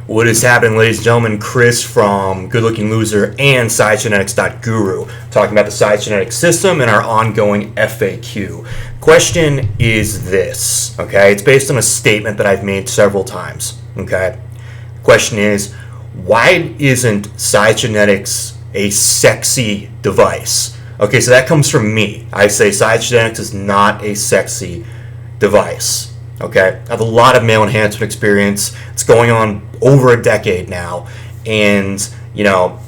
What is happening, ladies and gentlemen? Chris from Good Looking Loser and Sizegenetics.guru talking about the Sizegenetics system and our ongoing FAQ. Question is this, okay? It's based on a statement that I've made several times, okay? Question is, why isn't Sizegenetics a sexy device? Okay, so that comes from me. I say Sizegenetics is not a sexy device. Okay, I have a lot of male enhancement experience. It's going on over a decade now, and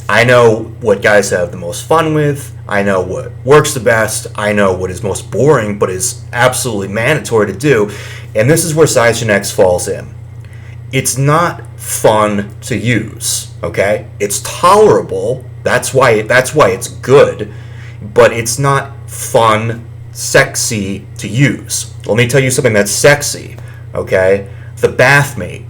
I know what guys have the most fun with. I know what works the best. I know what is most boring, but is absolutely mandatory to do. And this is where Sizegenetics falls in. It's not fun to use. Okay, it's tolerable. That's why it's good, but it's not fun, sexy to use. Let me tell you something that's sexy, okay? The Bathmate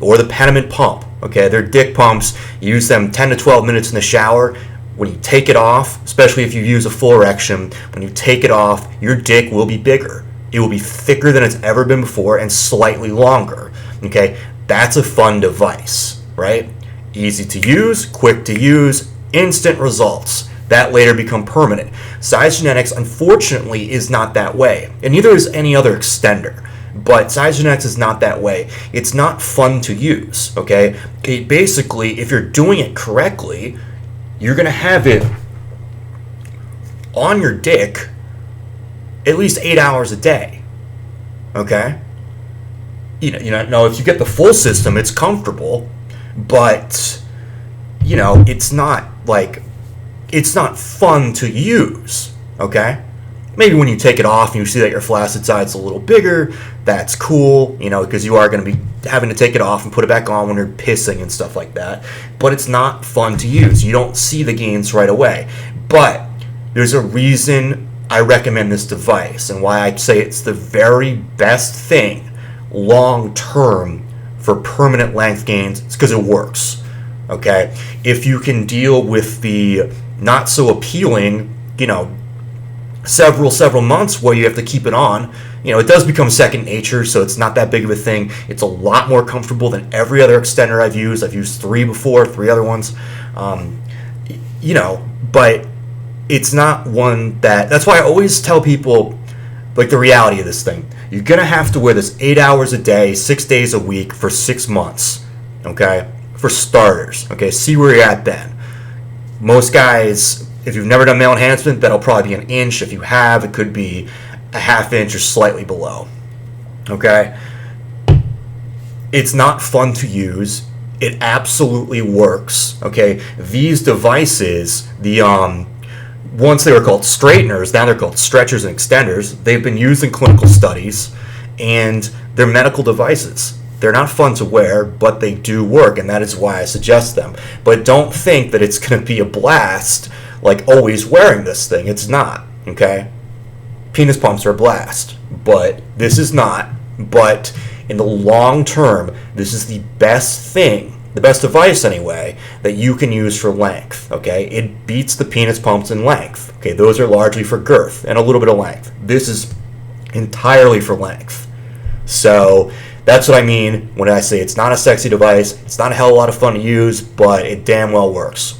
or the Peniment pump, okay? They're dick pumps. You use them 10 to 12 minutes in the shower. When you take it off, especially if you use a full erection, when you take it off, your dick will be bigger. It will be thicker than it's ever been before and slightly longer, okay? That's a fun device, right? Easy to use, quick to use, instant results. That later become permanent. Sizegenetics, unfortunately, is not that way. And neither is any other extender. But Sizegenetics is not that way. It's not fun to use, okay? Basically, if you're doing it correctly, you're going to have it on your dick at least 8 hours a day, okay? Now, if you get the full system, it's comfortable, but, it's not like... It's not fun to use, okay? Maybe when you take it off and you see that your flaccid side's a little bigger, that's cool, because you are going to be having to take it off and put it back on when you're pissing and stuff like that. But it's not fun to use. You don't see the gains right away. But there's a reason I recommend this device and why I say it's the very best thing long term for permanent length gains. It's because it works, okay? If you can deal with the not so appealing, several months where you have to keep it on, it does become second nature, so it's not that big of a thing. It's a lot more comfortable than every other extender I've used. I've used three other ones, but it's not one that's why I always tell people, like, the reality of this thing. You're going to have to wear this 8 hours a day, 6 days a week for 6 months, okay? For starters, okay? See where you're at then. Most guys, if you've never done male enhancement, that'll probably be an inch. If you have, it could be a half inch or slightly below. Okay? It's not fun to use. It absolutely works. Okay? These devices, once they were called straighteners, now they're called stretchers and extenders. They've been used in clinical studies, and they're medical devices. They're not fun to wear, but they do work, and that is why I suggest them. But don't think that it's going to be a blast, like always wearing this thing. It's not, okay? Penis pumps are a blast, but this is not. But in the long term, this is the best thing, the best device anyway, that you can use for length, okay? It beats the penis pumps in length, okay? Those are largely for girth and a little bit of length. This is entirely for length. So that's what I mean when I say it's not a sexy device, it's not a hell of a lot of fun to use, but it damn well works.